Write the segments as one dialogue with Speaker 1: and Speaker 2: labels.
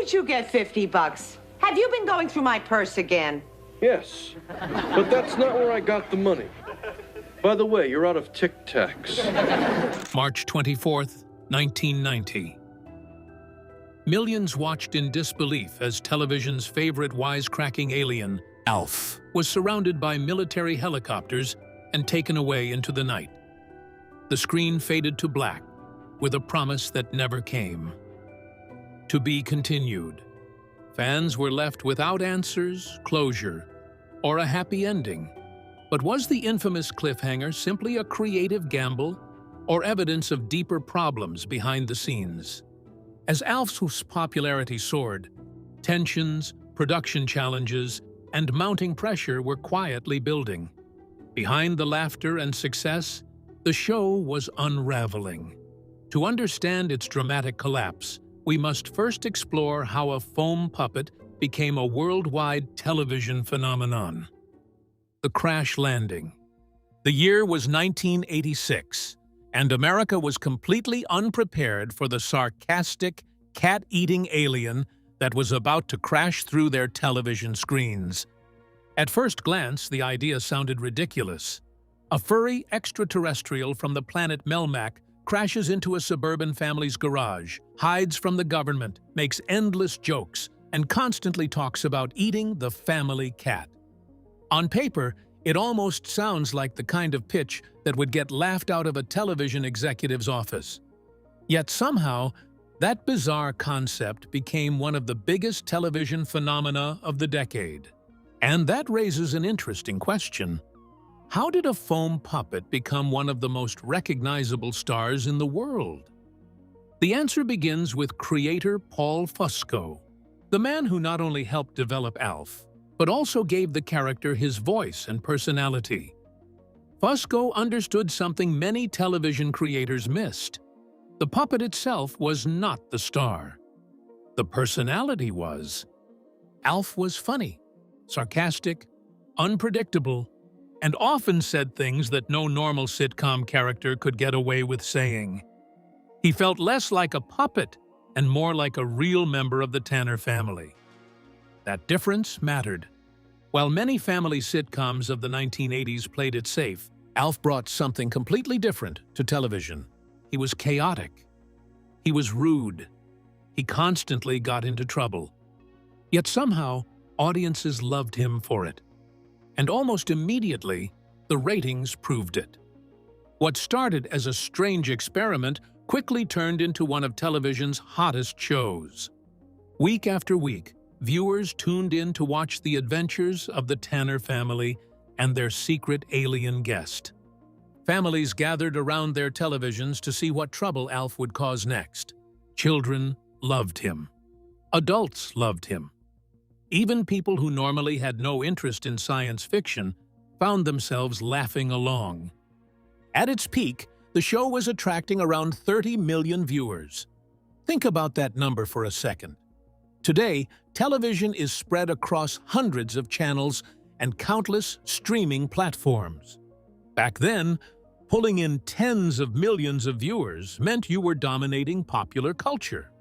Speaker 1: did you get 50 bucks? Have you been going through my purse again?
Speaker 2: Yes, but that's not where I got the money. By the way, you're out of Tic Tacs.
Speaker 3: March 24th, 1990. Millions watched in disbelief as television's favorite wisecracking alien, ALF, was surrounded by military helicopters and taken away into the night. The screen faded to black, with a promise that never came. To be continued. Fans were left without answers, closure, or a happy ending. But was the infamous cliffhanger simply a creative gamble, or evidence of deeper problems behind the scenes? As ALF's popularity soared, tensions, production challenges, and mounting pressure were quietly building. Behind the laughter and success, the show was unraveling. To understand its dramatic collapse, we must first explore how a foam puppet became a worldwide television phenomenon. The crash landing. The year was 1986, and America was completely unprepared for the sarcastic, cat-eating alien that was about to crash through their television screens. At first glance, the idea sounded ridiculous. A furry extraterrestrial from the planet Melmac crashes into a suburban family's garage, hides from the government, makes endless jokes, and constantly talks about eating the family cat. On paper, it almost sounds like the kind of pitch that would get laughed out of a television executive's office. Yet somehow, that bizarre concept became one of the biggest television phenomena of the decade. And that raises an interesting question. How did a foam puppet become one of the most recognizable stars in the world? The answer begins with creator Paul Fusco, the man who not only helped develop ALF, but also gave the character his voice and personality. Fusco understood something many television creators missed. The puppet itself was not the star. The personality was. ALF was funny, sarcastic, unpredictable, and often said things that no normal sitcom character could get away with saying. He felt less like a puppet and more like a real member of the Tanner family. That difference mattered. While many family sitcoms of the 1980s played it safe, ALF brought something completely different to television. He was chaotic. He was rude. He constantly got into trouble. Yet somehow, audiences loved him for it. And almost immediately, the ratings proved it. What started as a strange experiment quickly turned into one of television's hottest shows. Week after week, viewers tuned in to watch the adventures of the Tanner family and their secret alien guest. Families gathered around their televisions to see what trouble ALF would cause next. Children loved him. Adults loved him. Even people who normally had no interest in science fiction found themselves laughing along. At its peak, the show was attracting around 30 million viewers. Think about that number for a second. Today, television is spread across hundreds of channels and countless streaming platforms. Back then, pulling in tens of millions of viewers meant you were dominating popular culture.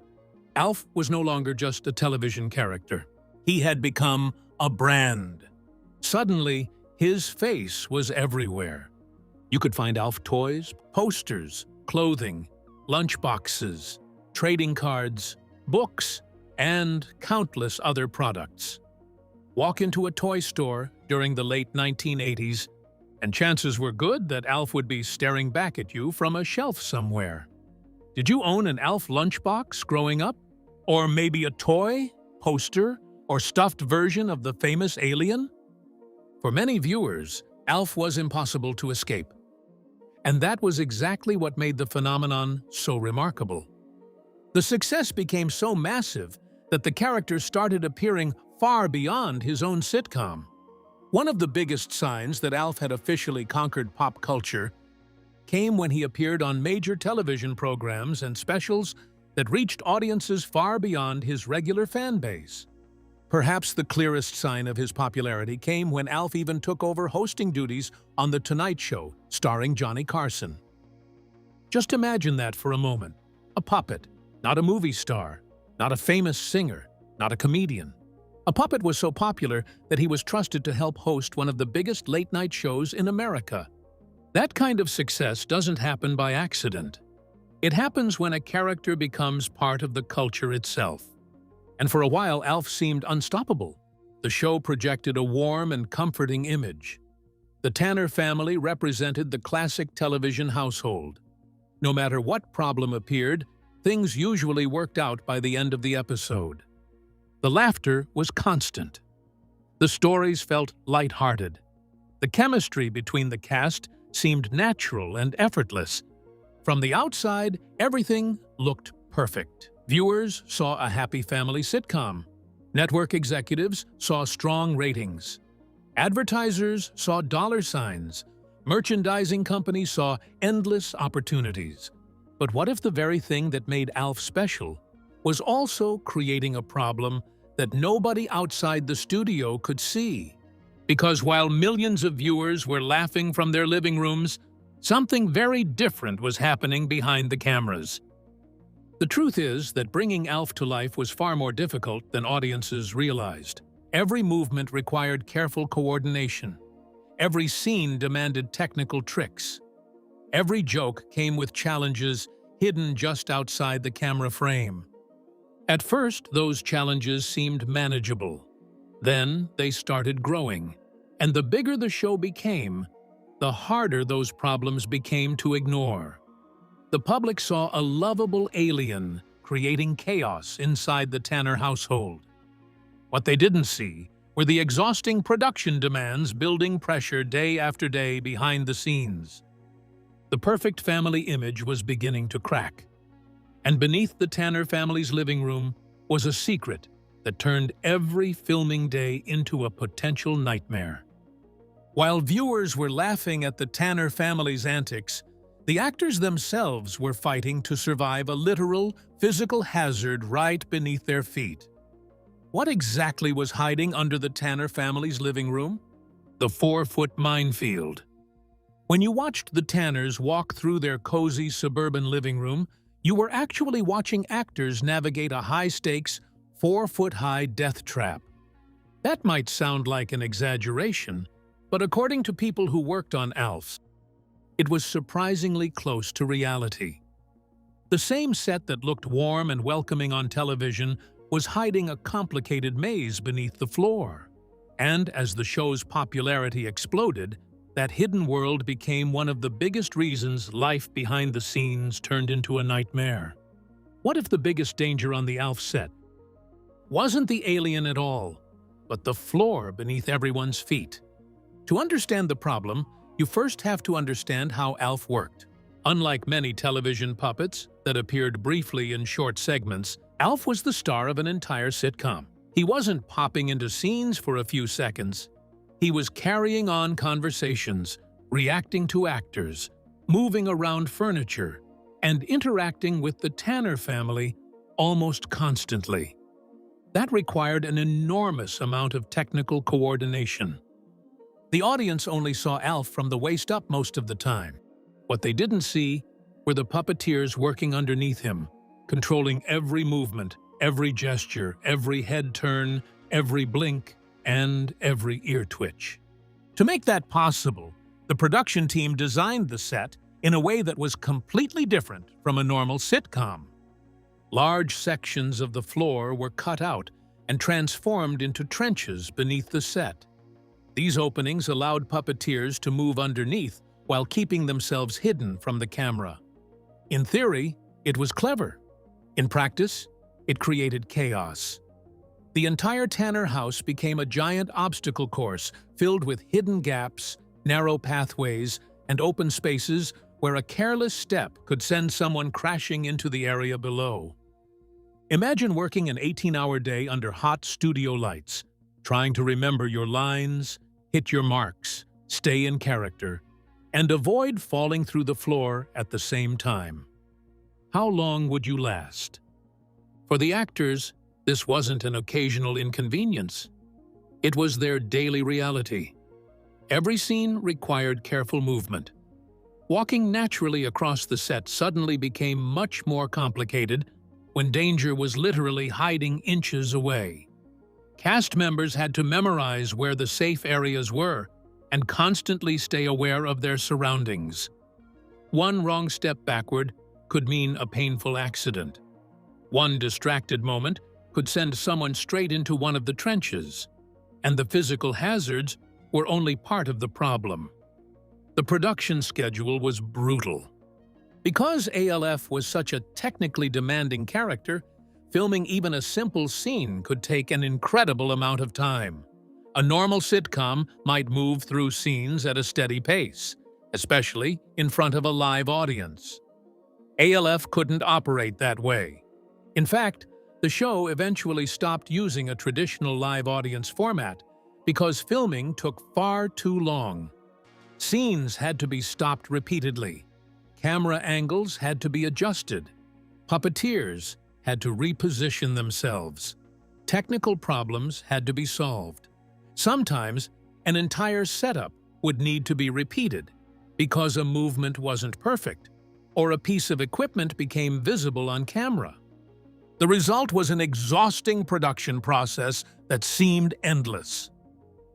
Speaker 3: ALF was no longer just a television character. He had become a brand. Suddenly, his face was everywhere. You could find ALF toys, posters, clothing, lunchboxes, trading cards, books, and countless other products. Walk into a toy store during the late 1980s, and chances were good that ALF would be staring back at you from a shelf somewhere. Did you own an ALF lunchbox growing up? Or maybe a toy, poster, or stuffed version of the famous alien? For many viewers, ALF was impossible to escape. And that was exactly what made the phenomenon so remarkable. The success became so massive that the character started appearing far beyond his own sitcom. One of the biggest signs that ALF had officially conquered pop culture came when he appeared on major television programs and specials that reached audiences far beyond his regular fan base. Perhaps the clearest sign of his popularity came when ALF even took over hosting duties on The Tonight Show, starring Johnny Carson. Just imagine that for a moment. A puppet, not a movie star, not a famous singer, not a comedian. A puppet was so popular that he was trusted to help host one of the biggest late-night shows in America. That kind of success doesn't happen by accident. It happens when a character becomes part of the culture itself. And for a while, ALF seemed unstoppable. The show projected a warm and comforting image. The Tanner family represented the classic television household. No matter what problem appeared, things usually worked out by the end of the episode. The laughter was constant. The stories felt lighthearted. The chemistry between the cast seemed natural and effortless. From the outside, everything looked perfect. Viewers saw a happy family sitcom. Network executives saw strong ratings. Advertisers saw dollar signs. Merchandising companies saw endless opportunities. But what if the very thing that made ALF special was also creating a problem that nobody outside the studio could see? Because while millions of viewers were laughing from their living rooms, something very different was happening behind the cameras. The truth is that bringing ALF to life was far more difficult than audiences realized. Every movement required careful coordination. Every scene demanded technical tricks. Every joke came with challenges hidden just outside the camera frame. At first, those challenges seemed manageable. Then they started growing. And the bigger the show became, the harder those problems became to ignore. The public saw a lovable alien creating chaos inside the Tanner household. What they didn't see were the exhausting production demands building pressure day after day behind the scenes. The perfect family image was beginning to crack. And beneath the Tanner family's living room was a secret that turned every filming day into a potential nightmare. While viewers were laughing at the Tanner family's antics, the actors themselves were fighting to survive a literal, physical hazard right beneath their feet. What exactly was hiding under the Tanner family's living room? The 4-foot minefield. When you watched the Tanners walk through their cozy suburban living room, you were actually watching actors navigate a high-stakes, 4-foot-high death trap. That might sound like an exaggeration, but according to people who worked on ALF, it was surprisingly close to reality. The same set that looked warm and welcoming on television was hiding a complicated maze beneath the floor. And as the show's popularity exploded, that hidden world became one of the biggest reasons life behind the scenes turned into a nightmare. What if the biggest danger on the ALF set wasn't the alien at all, but the floor beneath everyone's feet? To understand the problem, you first have to understand how ALF worked. Unlike many television puppets that appeared briefly in short segments, ALF was the star of an entire sitcom. He wasn't popping into scenes for a few seconds. He was carrying on conversations, reacting to actors, moving around furniture, and interacting with the Tanner family almost constantly. That required an enormous amount of technical coordination. The audience only saw ALF from the waist up most of the time. What they didn't see were the puppeteers working underneath him, controlling every movement, every gesture, every head turn, every blink, and every ear twitch. To make that possible, the production team designed the set in a way that was completely different from a normal sitcom. Large sections of the floor were cut out and transformed into trenches beneath the set. These openings allowed puppeteers to move underneath while keeping themselves hidden from the camera. In theory, it was clever. In practice, it created chaos. The entire Tanner house became a giant obstacle course filled with hidden gaps, narrow pathways, and open spaces where a careless step could send someone crashing into the area below. Imagine working an 18-hour day under hot studio lights, trying to remember your lines, hit your marks, stay in character, and avoid falling through the floor at the same time. How long would you last? For the actors, this wasn't an occasional inconvenience. It was their daily reality. Every scene required careful movement. Walking naturally across the set suddenly became much more complicated when danger was literally hiding inches away. Cast members had to memorize where the safe areas were and constantly stay aware of their surroundings. One wrong step backward could mean a painful accident. One distracted moment could send someone straight into one of the trenches, and the physical hazards were only part of the problem. The production schedule was brutal. Because ALF was such a technically demanding character, filming even a simple scene could take an incredible amount of time. A normal sitcom might move through scenes at a steady pace, especially in front of a live audience. ALF couldn't operate that way. In fact, the show eventually stopped using a traditional live audience format because filming took far too long. Scenes had to be stopped repeatedly. Camera angles had to be adjusted. Puppeteers had to reposition themselves. Technical problems had to be solved. Sometimes, an entire setup would need to be repeated because a movement wasn't perfect, or a piece of equipment became visible on camera. The result was an exhausting production process that seemed endless.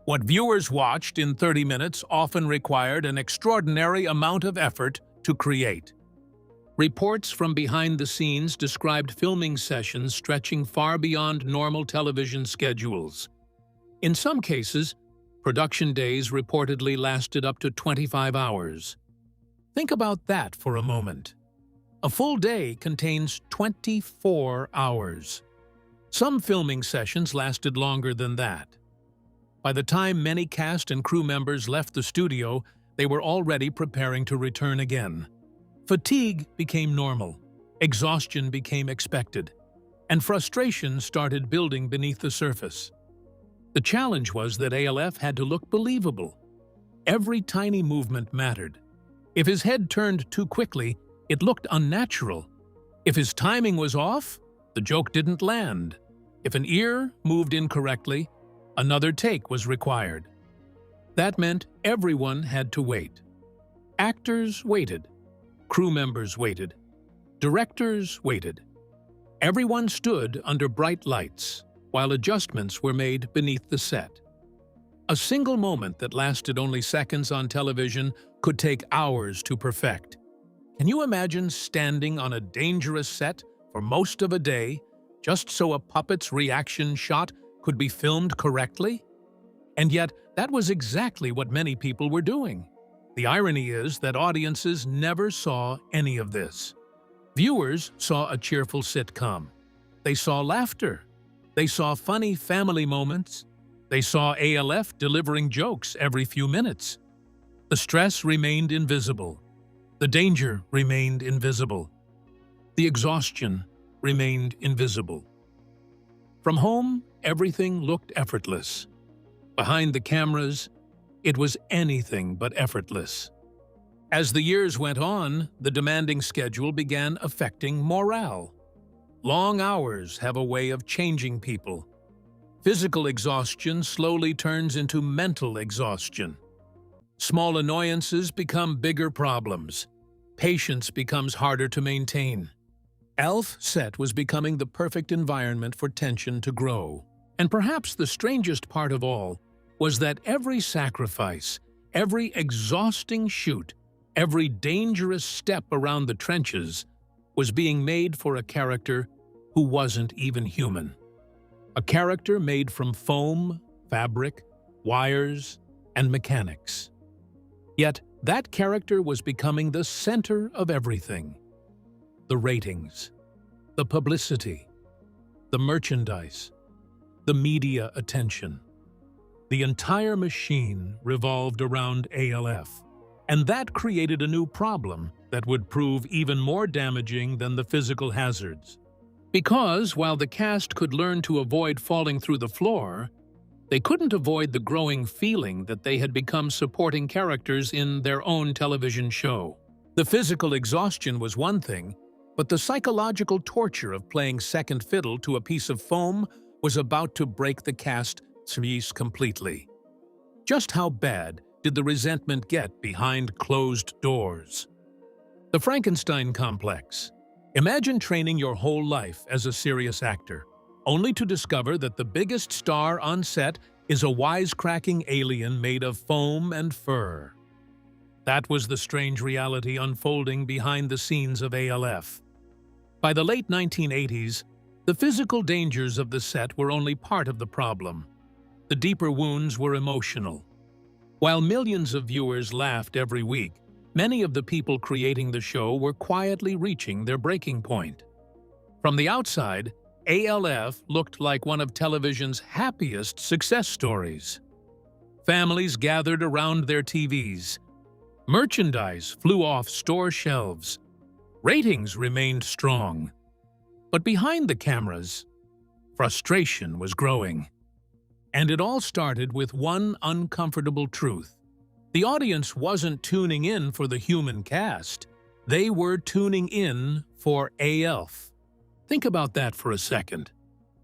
Speaker 3: What viewers watched in 30 minutes often required an extraordinary amount of effort to create. Reports from behind the scenes described filming sessions stretching far beyond normal television schedules. In some cases, production days reportedly lasted up to 25 hours. Think about that for a moment. A full day contains 24 hours. Some filming sessions lasted longer than that. By the time many cast and crew members left the studio, they were already preparing to return again. Fatigue became normal, exhaustion became expected, and frustration started building beneath the surface. The challenge was that ALF had to look believable. Every tiny movement mattered. If his head turned too quickly, it looked unnatural. If his timing was off, the joke didn't land. If an ear moved incorrectly, another take was required. That meant everyone had to wait. Actors waited. Crew members waited. Directors waited. Everyone stood under bright lights while adjustments were made beneath the set. A single moment that lasted only seconds on television could take hours to perfect. Can you imagine standing on a dangerous set for most of a day just so a puppet's reaction shot could be filmed correctly? And yet, that was exactly what many people were doing. The irony is that audiences never saw any of this. Viewers saw a cheerful sitcom. They saw laughter. They saw funny family moments. They saw ALF delivering jokes every few minutes. The stress remained invisible. The danger remained invisible. The exhaustion remained invisible. From home, everything looked effortless. Behind the cameras, it was anything but effortless. As the years went on, the demanding schedule began affecting morale. Long hours have a way of changing people. Physical exhaustion slowly turns into mental exhaustion. Small annoyances become bigger problems. Patience becomes harder to maintain. ALF set was becoming the perfect environment for tension to grow. And perhaps the strangest part of all was that every sacrifice, every exhausting shoot, every dangerous step around the trenches was being made for a character who wasn't even human. A character made from foam, fabric, wires, and mechanics. Yet that character was becoming the center of everything. The ratings, the publicity, the merchandise, the media attention. The entire machine revolved around ALF, and that created a new problem that would prove even more damaging than the physical hazards. Because while the cast could learn to avoid falling through the floor, they couldn't avoid the growing feeling that they had become supporting characters in their own television show. The physical exhaustion was one thing, but the psychological torture of playing second fiddle to a piece of foam was about to break the cast's peace completely. Just how bad did the resentment get behind closed doors? The Frankenstein complex. Imagine training your whole life as a serious actor, only to discover that the biggest star on set is a wisecracking alien made of foam and fur. That was the strange reality unfolding behind the scenes of ALF. By the late 1980s, the physical dangers of the set were only part of the problem. The deeper wounds were emotional. While millions of viewers laughed every week, many of the people creating the show were quietly reaching their breaking point. From the outside, ALF looked like one of television's happiest success stories. Families gathered around their TVs. Merchandise flew off store shelves. Ratings remained strong. But behind the cameras, frustration was growing. And it all started with one uncomfortable truth. The audience wasn't tuning in for the human cast. They were tuning in for ALF. Think about that for a second.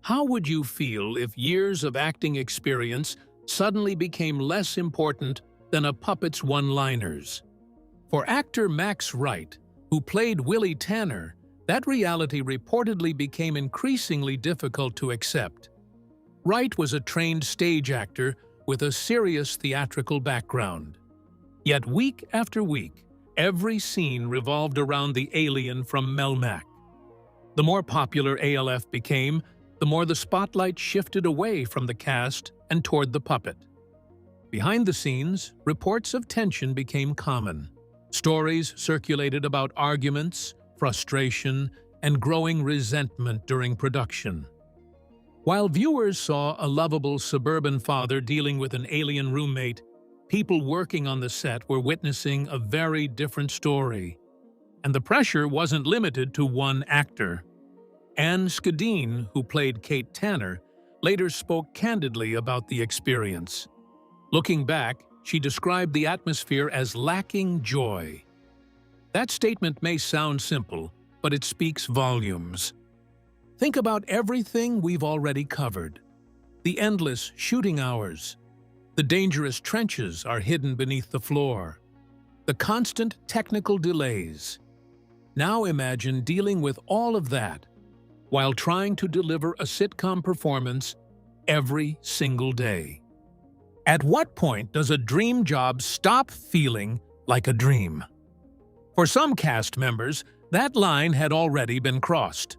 Speaker 3: How would you feel if years of acting experience suddenly became less important than a puppet's one-liners? For actor Max Wright, who played Willie Tanner, that reality reportedly became increasingly difficult to accept. Wright was a trained stage actor with a serious theatrical background. Yet week after week, every scene revolved around the alien from Melmac. The more popular ALF became, the more the spotlight shifted away from the cast and toward the puppet. Behind the scenes, reports of tension became common. Stories circulated about arguments, frustration, and growing resentment during production. While viewers saw a lovable suburban father dealing with an alien roommate, people working on the set were witnessing a very different story. And the pressure wasn't limited to one actor. Anne Skadine, who played Kate Tanner, later spoke candidly about the experience. Looking back, she described the atmosphere as lacking joy. That statement may sound simple, but it speaks volumes. Think about everything we've already covered. The endless shooting hours. The dangerous trenches are hidden beneath the floor. The constant technical delays. Now imagine dealing with all of that while trying to deliver a sitcom performance every single day. At what point does a dream job stop feeling like a dream? For some cast members, that line had already been crossed.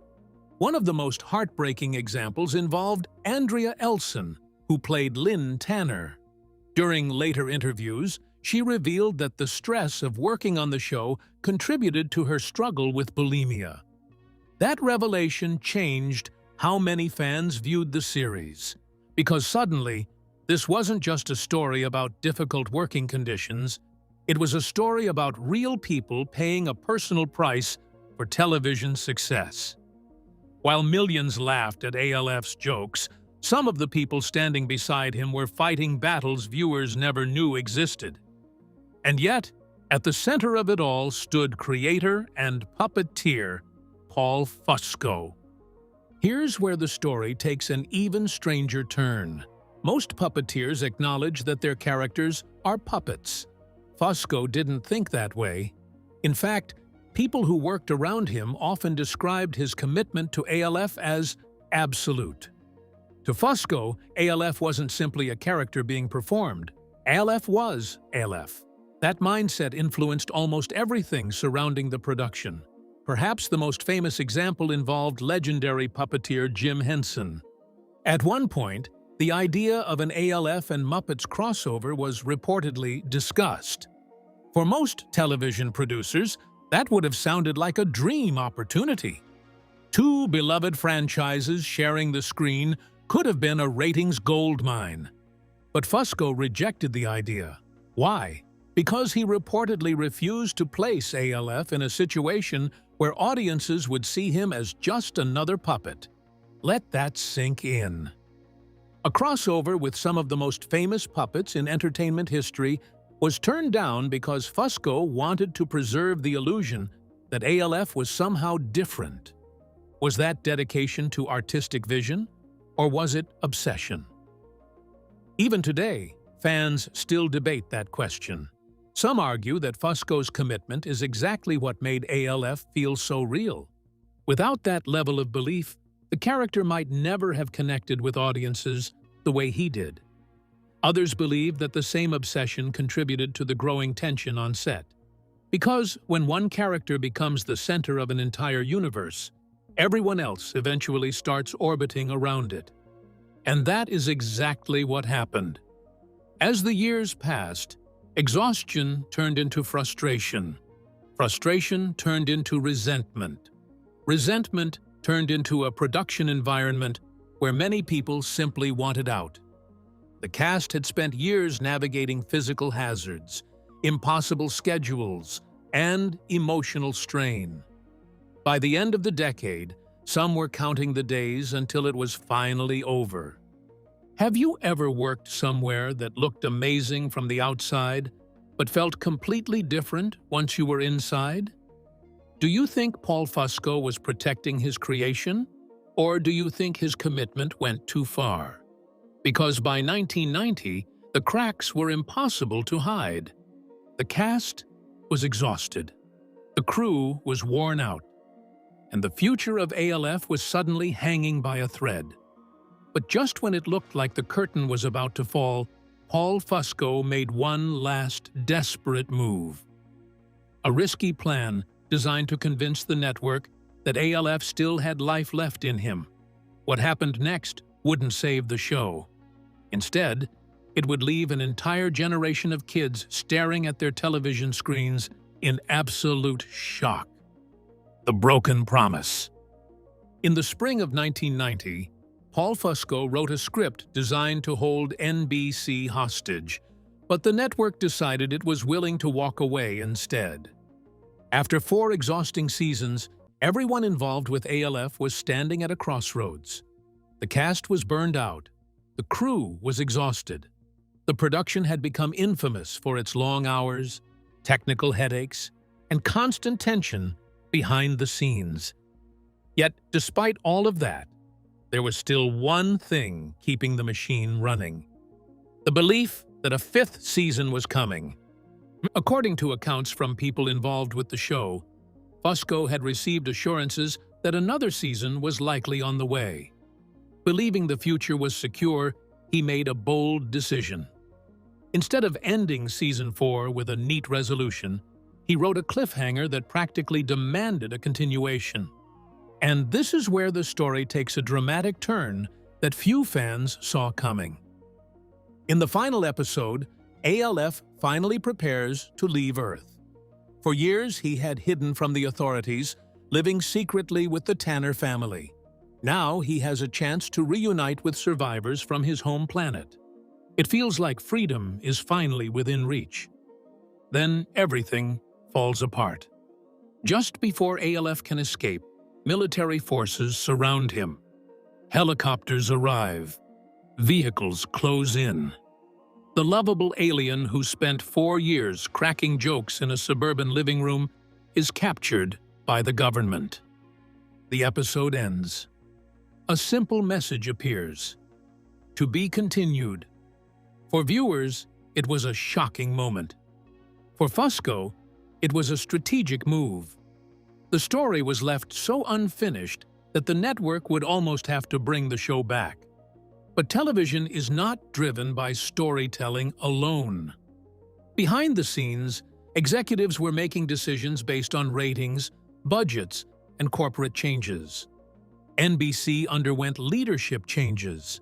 Speaker 3: One of the most heartbreaking examples involved Andrea Elson, who played Lynn Tanner. During later interviews, she revealed that the stress of working on the show contributed to her struggle with bulimia. That revelation changed how many fans viewed the series, because suddenly, this wasn't just a story about difficult working conditions, it was a story about real people paying a personal price for television success. While millions laughed at ALF's jokes, some of the people standing beside him were fighting battles viewers never knew existed. And yet, at the center of it all stood creator and puppeteer Paul Fusco. Here's where the story takes an even stranger turn. Most puppeteers acknowledge that their characters are puppets. Fusco didn't think that way. In fact, people who worked around him often described his commitment to ALF as absolute. To Fusco, ALF wasn't simply a character being performed. ALF was ALF. That mindset influenced almost everything surrounding the production. Perhaps the most famous example involved legendary puppeteer Jim Henson. At one point, the idea of an ALF and Muppets crossover was reportedly discussed. For most television producers, that would have sounded like a dream opportunity. Two beloved franchises sharing the screen could have been a ratings goldmine. But Fusco rejected the idea. Why? Because he reportedly refused to place ALF in a situation where audiences would see him as just another puppet. Let that sink in. A crossover with some of the most famous puppets in entertainment history was turned down because Fusco wanted to preserve the illusion that ALF was somehow different. Was that dedication to artistic vision, or was it obsession? Even today, fans still debate that question. Some argue that Fusco's commitment is exactly what made ALF feel so real. Without that level of belief, the character might never have connected with audiences the way he did. Others believe that the same obsession contributed to the growing tension on set. Because when one character becomes the center of an entire universe, everyone else eventually starts orbiting around it. And that is exactly what happened. As the years passed, exhaustion turned into frustration. Frustration turned into resentment. Resentment turned into a production environment where many people simply wanted out. The cast had spent years navigating physical hazards, impossible schedules, and emotional strain. By the end of the decade, some were counting the days until it was finally over. Have you ever worked somewhere that looked amazing from the outside, but felt completely different once you were inside? Do you think Paul Fusco was protecting his creation, or do you think his commitment went too far? Because by 1990, the cracks were impossible to hide. The cast was exhausted. The crew was worn out. And the future of ALF was suddenly hanging by a thread. But just when it looked like the curtain was about to fall, Paul Fusco made one last desperate move. A risky plan designed to convince the network that ALF still had life left in him. What happened next wouldn't save the show. Instead, it would leave an entire generation of kids staring at their television screens in absolute shock. The Broken Promise. In the spring of 1990, Paul Fusco wrote a script designed to hold NBC hostage, but the network decided it was willing to walk away instead. After 4 exhausting seasons, everyone involved with ALF was standing at a crossroads. The cast was burned out. The crew was exhausted. The production had become infamous for its long hours, technical headaches, and constant tension behind the scenes. Yet, despite all of that, there was still one thing keeping the machine running: the belief that a 5th season was coming. According to accounts from people involved with the show, Fusco had received assurances that another season was likely on the way. Believing the future was secure, he made a bold decision. Instead of ending Season 4 with a neat resolution, he wrote a cliffhanger that practically demanded a continuation. And this is where the story takes a dramatic turn that few fans saw coming. In the final episode, ALF finally prepares to leave Earth. For years, he had hidden from the authorities, living secretly with the Tanner family. Now he has a chance to reunite with survivors from his home planet. It feels like freedom is finally within reach. Then everything falls apart. Just before ALF can escape, military forces surround him. Helicopters arrive. Vehicles close in. The lovable alien who spent 4 years cracking jokes in a suburban living room is captured by the government. The episode ends. A simple message appears: to be continued. For viewers, it was a shocking moment. For Fusco, it was a strategic move. The story was left so unfinished that the network would almost have to bring the show back. But television is not driven by storytelling alone. Behind the scenes, executives were making decisions based on ratings, budgets, and corporate changes. NBC underwent leadership changes.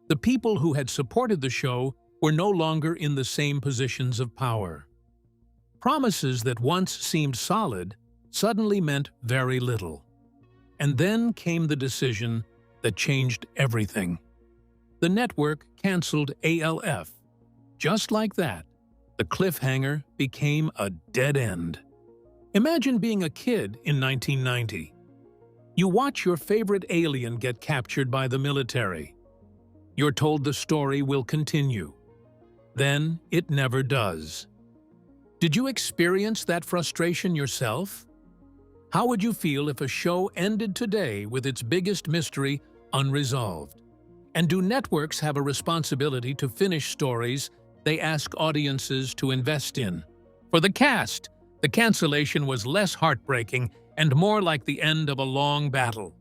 Speaker 3: The people who had supported the show were no longer in the same positions of power. Promises that once seemed solid suddenly meant very little. And then came the decision that changed everything. The network canceled ALF. Just like that, the cliffhanger became a dead end. Imagine being a kid in 1990. You watch your favorite alien get captured by the military. You're told the story will continue. Then it never does. Did you experience that frustration yourself? How would you feel if a show ended today with its biggest mystery unresolved? And do networks have a responsibility to finish stories they ask audiences to invest in? For the cast, the cancellation was less heartbreaking and more like the end of a long battle.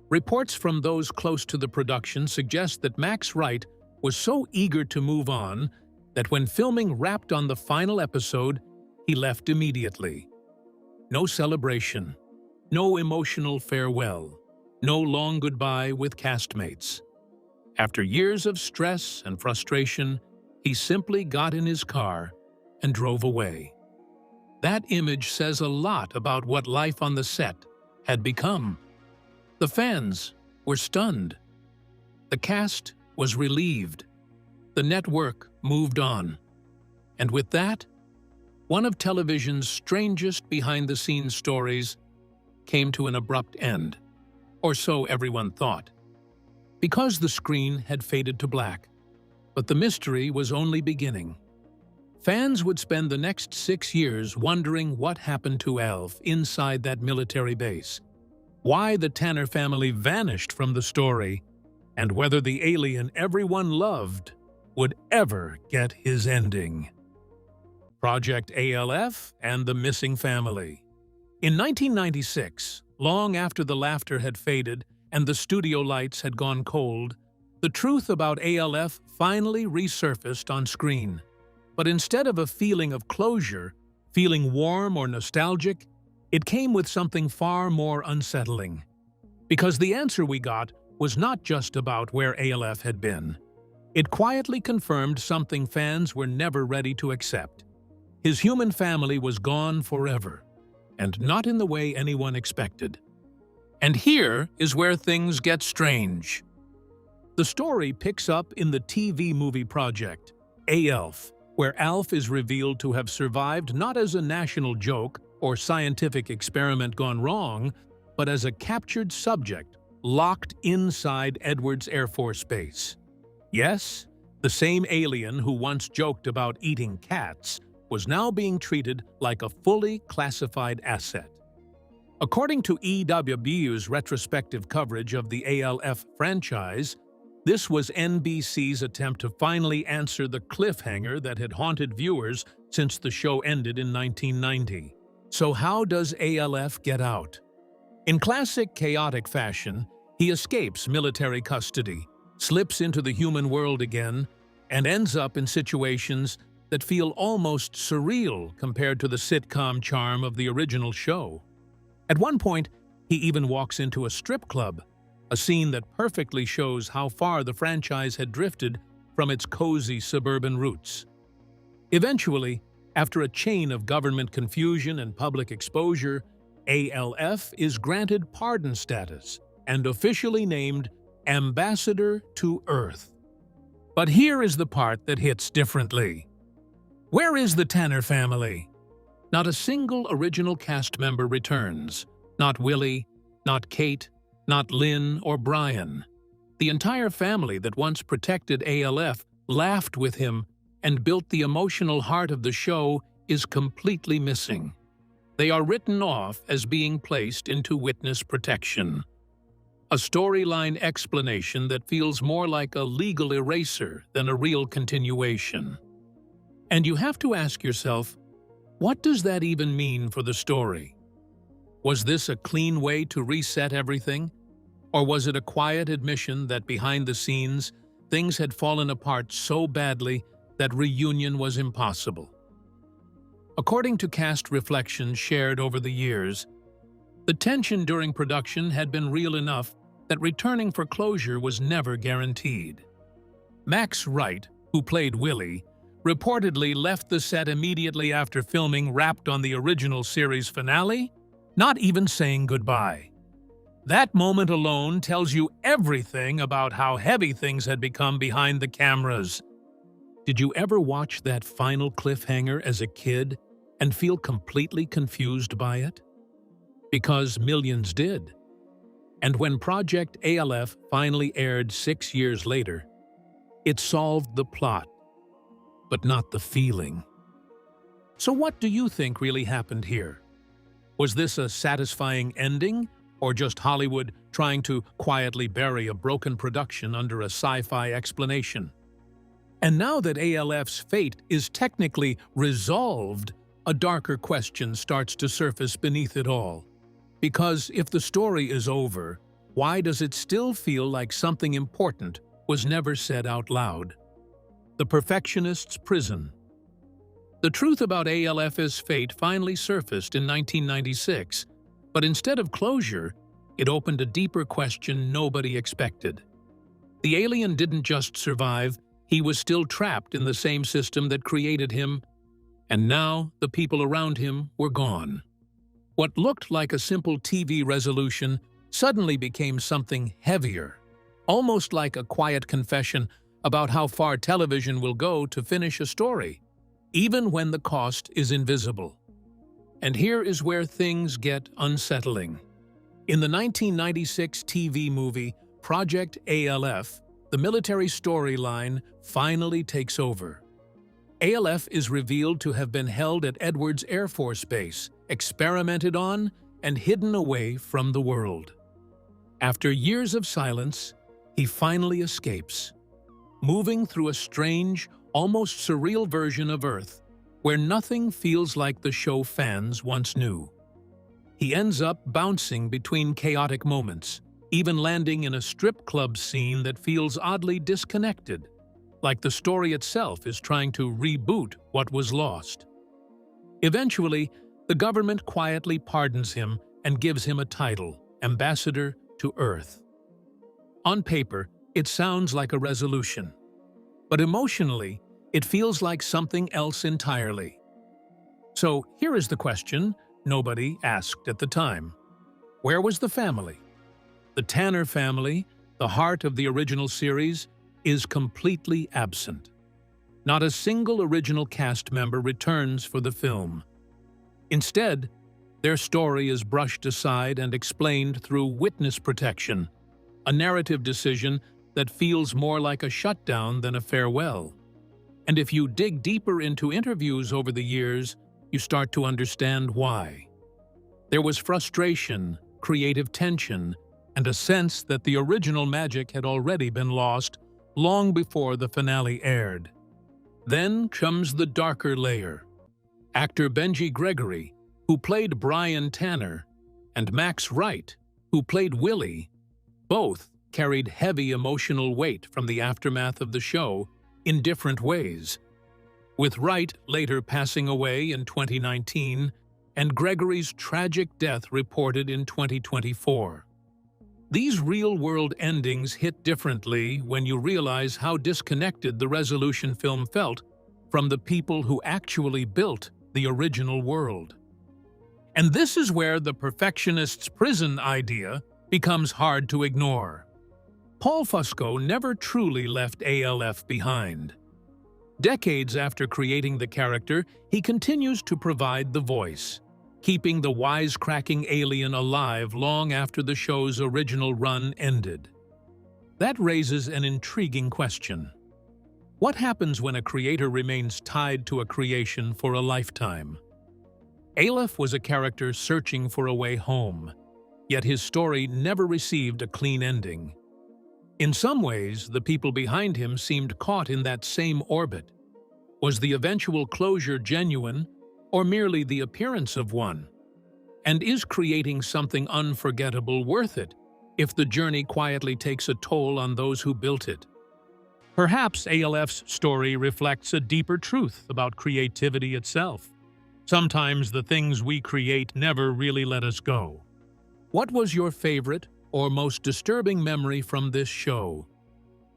Speaker 3: Reports from those close to the production suggest that Max Wright was so eager to move on that when filming wrapped on the final episode, he left immediately. No celebration, no emotional farewell, no long goodbye with castmates. After years of stress and frustration, he simply got in his car and drove away. That image says a lot about what life on the set had become. The fans were stunned. The cast was relieved. The network moved on. And with that, one of television's strangest behind-the-scenes stories came to an abrupt end, or so everyone thought, because the screen had faded to black. But the mystery was only beginning. Fans would spend the next 6 years wondering what happened to ALF inside that military base, why the Tanner family vanished from the story, and whether the alien everyone loved would ever get his ending. Project ALF and the Missing Family. In 1996, long after the laughter had faded and the studio lights had gone cold, the truth about ALF finally resurfaced on screen. But instead of a feeling of closure, feeling warm or nostalgic, it came with something far more unsettling. Because the answer we got was not just about where ALF had been. It quietly confirmed something fans were never ready to accept. His human family was gone forever, and not in the way anyone expected. And here is where things get strange. The story picks up in the TV movie project, ALF, where ALF is revealed to have survived not as a national joke or scientific experiment gone wrong, but as a captured subject locked inside Edwards Air Force Base. Yes, the same alien who once joked about eating cats was now being treated like a fully classified asset. According to EWBU's retrospective coverage of the ALF franchise, this was NBC's attempt to finally answer the cliffhanger that had haunted viewers since the show ended in 1990. So how does ALF get out? In classic chaotic fashion, he escapes military custody, slips into the human world again, and ends up in situations that feel almost surreal compared to the sitcom charm of the original show. At one point, he even walks into a strip club, a scene that perfectly shows how far the franchise had drifted from its cozy suburban roots. Eventually, after a chain of government confusion and public exposure, ALF is granted pardon status and officially named Ambassador to Earth. But here is the part that hits differently. Where is the Tanner family? Not a single original cast member returns. Not Willie, not Kate, not Lynn or Brian. The entire family that once protected ALF, laughed with him, and built the emotional heart of the show is completely missing. They are written off as being placed into witness protection. A storyline explanation that feels more like a legal eraser than a real continuation. And you have to ask yourself, what does that even mean for the story? Was this a clean way to reset everything? Or was it a quiet admission that behind the scenes, things had fallen apart so badly that reunion was impossible? According to cast reflections shared over the years, the tension during production had been real enough that returning for closure was never guaranteed. Max Wright, who played Willie, reportedly left the set immediately after filming wrapped on the original series finale, not even saying goodbye. That moment alone tells you everything about how heavy things had become behind the cameras. Did you ever watch that final cliffhanger as a kid and feel completely confused by it? Because millions did. And when Project ALF finally aired 6 years later, it solved the plot, but not the feeling. So what do you think really happened here? Was this a satisfying ending, or just Hollywood trying to quietly bury a broken production under a sci-fi explanation? And now that ALF's fate is technically resolved, a darker question starts to surface beneath it all. Because if the story is over, why does it still feel like something important was never said out loud? The Perfectionist's Prison. The truth about ALF's fate finally surfaced in 1996, but instead of closure, it opened a deeper question nobody expected. The alien didn't just survive, he was still trapped in the same system that created him, and now the people around him were gone. What looked like a simple TV resolution suddenly became something heavier, almost like a quiet confession about how far television will go to finish a story, even when the cost is invisible. And here is where things get unsettling. In the 1996 TV movie Project ALF, the military storyline finally takes over. ALF is revealed to have been held at Edwards Air Force Base, experimented on, and hidden away from the world. After years of silence, he finally escapes, moving through a strange, almost surreal version of Earth, where nothing feels like the show fans once knew. He ends up bouncing between chaotic moments, even landing in a strip club scene that feels oddly disconnected, like the story itself is trying to reboot what was lost. Eventually, the government quietly pardons him and gives him a title, Ambassador to Earth. On paper, it sounds like a resolution, but emotionally, it feels like something else entirely. So here is the question nobody asked at the time. Where was the family? The Tanner family, the heart of the original series, is completely absent. Not a single original cast member returns for the film. Instead, their story is brushed aside and explained through witness protection, a narrative decision that feels more like a shutdown than a farewell. And if you dig deeper into interviews over the years, you start to understand why. There was frustration, creative tension, and a sense that the original magic had already been lost long before the finale aired. Then comes the darker layer. Actor Benji Gregory, who played Brian Tanner, and Max Wright, who played Willie, both carried heavy emotional weight from the aftermath of the show in different ways, with Wright later passing away in 2019 and Gregory's tragic death reported in 2024. These real-world endings hit differently when you realize how disconnected the resolution film felt from the people who actually built the original world. And this is where the perfectionist's prison idea becomes hard to ignore. Paul Fusco never truly left ALF behind. Decades after creating the character, he continues to provide the voice, keeping the wisecracking alien alive long after the show's original run ended. That raises an intriguing question. What happens when a creator remains tied to a creation for a lifetime? ALF was a character searching for a way home, yet his story never received a clean ending. In some ways, the people behind him seemed caught in that same orbit. Was the eventual closure genuine, or merely the appearance of one? And is creating something unforgettable worth it if the journey quietly takes a toll on those who built it? Perhaps ALF's story reflects a deeper truth about creativity itself. Sometimes the things we create never really let us go. What was your favorite or most disturbing memory from this show?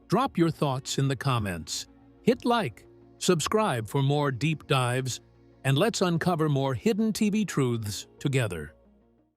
Speaker 3: Drop your thoughts in the comments. Hit like, subscribe for more deep dives, and let's uncover more hidden TV truths together.